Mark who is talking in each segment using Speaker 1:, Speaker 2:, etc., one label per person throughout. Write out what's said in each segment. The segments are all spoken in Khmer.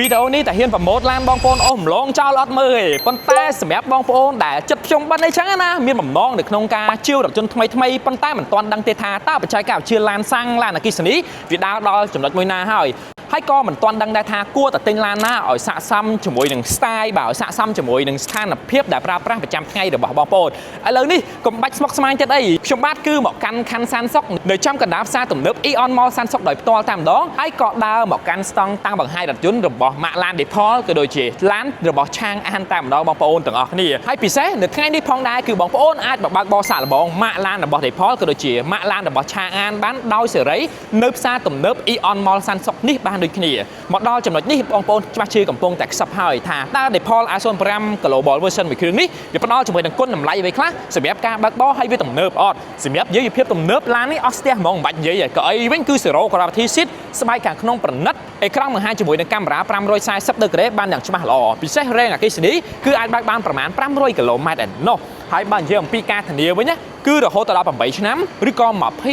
Speaker 1: វីដេអូនេះតែហ៊ានប្រម៉ូទឡានបងប្អូនអូសម្លងចោលអត់មើលទេប៉ុន្តែសម្រាប់បងប្អូនដែលចិត្តខ្ញុំបាត់អីចឹងណាមានបំណងនៅក្នុងការជាវរថយន្តថ្មីប៉ុន្តែមិនទាន់ដឹងទេថាតើបច្ចេកវិទ្យាឡានសាំងឡានអគ្គិសនីវាដើរដល់ចំណុចមួយណាហើយក៏មិនទាន់ដឹងដែរថាគួរតែទិញឡានណាឲ្យស័ក្តិសមជាមួយនឹង style បាទឲ្យស័ក្តិសមជាមួយនឹងស្ថានភាពដែលប្រើប្រាស់ប្រចាំថ្ងៃរបស់បងប្អូនឥឡូវនេះកុំបាច់ស្មុគស្មាញចិត្តអីខ្ញុំបាទគឺមកកាន់ខណ្ឌសានសុកនៅចំកណ្ដាលផ្សារទំនើប Eon Mall សានសុកដោយផ្ទាល់តែម្ដងហើយក៏ដើរមកកាន់ស្តង់តាំងបង្ហាញរថយន្តរបស់ ម៉ាកឡាន Depol ក៏ដូចជាឡានរបស់ឆាងអានតែម្ដងបងប្អូនទាំងអស់គ្នាហើយពិសេសនៅថ្ងៃនេះផងដែរគឺបងប្អូនអាចមកបើកបរសាកល្បងម៉ាកឡានរបស់ Depol ក៏ដូចជាម៉ាកឡានរបស់ឆាងអានបានដោយសេរីនៅផ្សារទំនើប Eon Mall សានសុកនេះបានដូចគ្នាមកដល់ចំណុចនេះបងប្អូនច្បាស់ជឿកំពុងតែខ្សឹបហើយថាតើ Depol A05 Global Version មួយគ្រឿងនេះវាផ្ដល់ជាមួយនឹងគុណតម្លៃអ្វីខ្លះសម្រាប់ការបើកបរហើយវាទំនើបអត់សម្រាប់យើងភាពទំនើបឡាននេះអស់ស្ទះហ្មងមិនបាច់និយាយក៏អីវិញគឺ Zero Gravity Seat ស្បែកខាងក្នុងប្រណិតអេក្រង់បង្ហាញជាមួយនឹងកាមេរ៉ា540ដឺក្រេបានយ៉ាងច្បាស់ល្អពិសេសរ៉េងអគ្គិសនីគឺអាចបើកបានប្រមាណ500គីឡូម៉ែត្រឯណោះហើយបើនិយាយអំពីការធានាវិញណាគឺរហូតដល់8ឆ្នាំឬក៏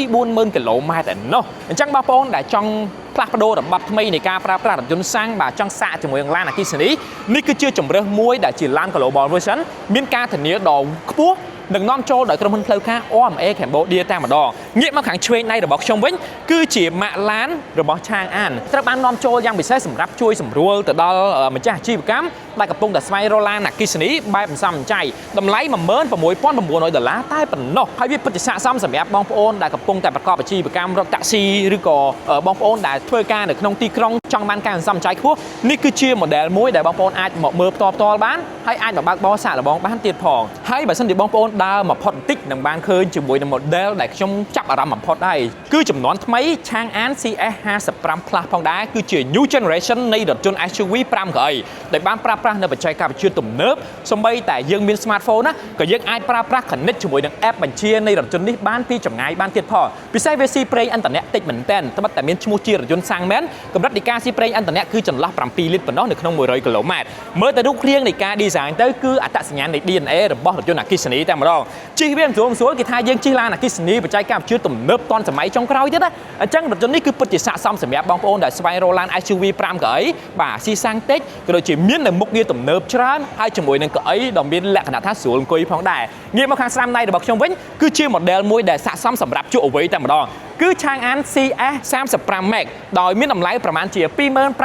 Speaker 1: 240,000គីឡូម៉ែត្រឯណោះអញ្ចឹងបងប្អូនដែលចង់ផ្លាស់ប្ដូររបបថ្មីនៃការប្រើប្រាស់រថយន្តសាំងបាទចង់សាកជាមួយនឹងឡានអគ្គិសនីនេះគឺជាជម្រើសមួយដែលជាឡាន Global Version មានការធានាដ៏ខ្ពស់នឹងនាំចូលដោយក្រុមហ៊ុនផ្លូវការ OMA Cambodia តែម្ដងងាកមកខាងឆ្វេងដៃរបស់ខ្ញុំវិញគឺជាម៉ាកឡានរបស់ឆាងអានត្រូវបាននាំចូលយ៉ាងពិសេសសម្រាប់ជួយសម្រួលទៅដល់ម្ចាស់អាជីវកម្មដែលកំពុងតែស្វែងរកឡានអគ្គិសនីបែបសំចៃតម្លៃ$16,900តែប៉ុណ្ណោះហើយវាពិតជាស័ក្តិសមសម្រាប់បងប្អូនដែលកំពុងតែប្រកបអាជីវកម្មរកតាក់ស៊ីឬក៏បងប្អូនដែលធ្វើការនៅក្នុងទីក្រុងចង់បានការសន្សំចៃខ្ពស់នេះគឺជា model មួយដែលបងប្អូនអាចមកមើលផ្ទាល់បានហើយអាចមកបើកបរសាកល្បងបានទៀតផងហើយបើសិនជាបងប្អូនដើរមកផុតបន្តិចនឹងបានឃើញជាមួយនឹង model ដែលខ្ញុំចាប់អារម្មណ៍បំផុតហើយគឺចំនួនថ្មីឆាងអាន CS55 Plus ផងដែរគឺជា new generation នៃរថយន្ត SUV 5កៅអីដែលបានប្រើប្រាស់នៅបច្ចេកវិទ្យាទំនើបសម្បីតែយើងមាន smartphone ណាក៏យើងអាចប្រើប្រាស់ connect ជាមួយនឹង app បញ្ជានៃរថយន្តនេះបានពីចម្ងាយបានទៀតផងពិសេសវាស៊ីប្រេងឥន្ធនៈតិចមែនទែនត្បិតតែមានឈ្មោះជារថយន្តសាំងមែនកម្រិតនៃការស៊ីប្រេងឥន្ធនៈគឺចន្លោះ7លីត្រប៉ុណ្ណោះនៅក្នុង100គីឡូម៉ែត្រមើលទៅរូបរាងនៃការ design ទៅគឺអត្តសញ្ញាណនៃ DNA របស់រថយន្តអគ្គិសនីតែម្ដងជិះវាមិនស្រួលគេថាយើងជិះឡានអគ្គិសនីបច្ចេកវិទ្យាទំនើបទាន់សម័យចុងក្រោយទៀតណាអញ្ចឹងរថយន្តនេះគឺពិតជាស័ក្តិសមសម្រាប់បងប្អូនដែលស្វែងរកឡាន SUV 5កៅអីបាទស៊ីសាំងតិចក៏ដូចជាមាននៅមុខងារទំនើបច្រើនហើយជាមួយនឹងកៅអីដ៏មានលក្ខណៈថាស្រួលអង្គុយផងដែរងាកមកខាងស្ដាំដៃរបស់ខ្ញុំវិញគឺជា model មួយដែលស័ក្តិសមសម្រាប់យុវវ័យតែម្ដងគឺឆាងអាន CS35 Max ដោយមានតម្លៃប្រមាណជា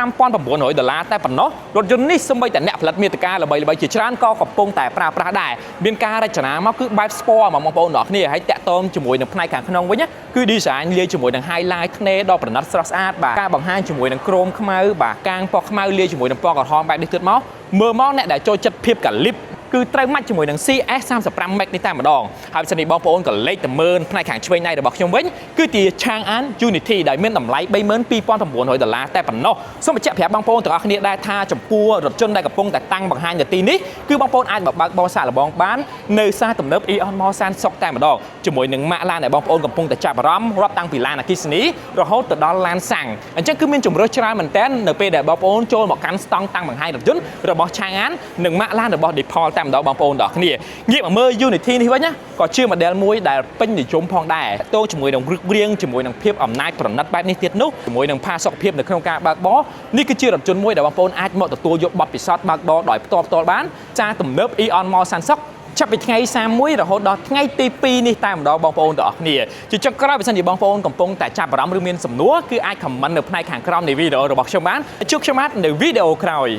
Speaker 1: $25,900តែប៉ុណ្ណោះរថយន្តនេះសូម្បីតែអ្នកផលិតមាតិកាល្បីៗជាច្រើនក៏កំពុងតែប្រើប្រាស់ដែរមានការរចនាមកគឺបែប sport មកបងប្អូនទាំងគ្នាហើយតាក់ទងជាមួយនឹងផ្នែកខាងក្នុងវិញគឺ design លាយជាមួយនឹង highlight ធ្នេរដ៏ប្រណិតស្រស់ស្អាតបាទការបង្ហាញជាមួយនឹងក្រោមខ្មៅបាទកាងពណ៌ខ្មៅលាយជាមួយនឹងពណ៌ក្រហមបែបនេះទៀតមកមើលមកអ្នកដែលចូលចិត្តភាពកាលីបគឺត្រូវមាច់ជាមួយនឹង CS35 Max នេះតែម្ដងហើយបើសិនជាបងប្អូនក៏លេខទៅមើលផ្នែកខាងឆ្វេងដៃរបស់ខ្ញុំវិញគឺជាឆាងអាន Unity ដែលមានតម្លៃ$32,900តែប៉ុណ្ណោះសូមបញ្ជាក់ប្រាប់បងប្អូនទាំងអស់គ្នាដែរថាចំពោះរថយន្តដែលកំពុងតែតាំងបង្ហាញនៅទីនេះគឺបងប្អូនអាចមកបើកបរសាកល្បងបាននៅផ្សារទំនើប Eon Mall សានសុកតែម្ដងជាមួយនឹងម៉ាកឡានដែលបងប្អូនកំពុងតែចាប់អារម្មណ៍រាប់តាំងពីឡានអគ្គិសនីរហូតទៅដល់ឡានសាំងអញ្ចឹងគឺមានជម្រើសច្រើនមែនទែននៅពេលដែលបងប្អូនចូលមកកាន់ស្តង់តាំងបង្ហាញរថយន្តរបស់ឆាងអាននិងម៉ាកឡានរបស់ Depol តែម្ដងបងប្អូនដល់គ្នាងាកមកមើល Unity នេះវិញណាក៏ជា model មួយដែលពេញនិយមផងដែរតោជាមួយនឹងរូបរាងជាមួយនឹងភាពអំណាចប្រណិតបែបនេះទៀតនោះជាមួយនឹងផាសុកភាពនៅក្នុងការបើកបរនេះគឺជារថយន្តមួយដែលបងប្អូនអាចមកទទួលយកបទពិសោធន៍បើកបរដោយផ្ទាល់បានចាទំនើប Eon Mall សានសុកចាប់ពីថ្ងៃ31រហូតដល់ថ្ងៃទី2នេះតែម្ដងបងប្អូនទាំងអស់គ្នាជាចុងក្រោយបើសិនជាបងប្អូនកំពុងតែចាប់អារម្មណ៍ឬមានសំណួរគឺអាច comment នៅផ្នែកខាងក្រោមនៃវីដេអូរបស់ខ្ញុំបានជួបខ្ញុំបាទនៅវីដេអូក្រោយ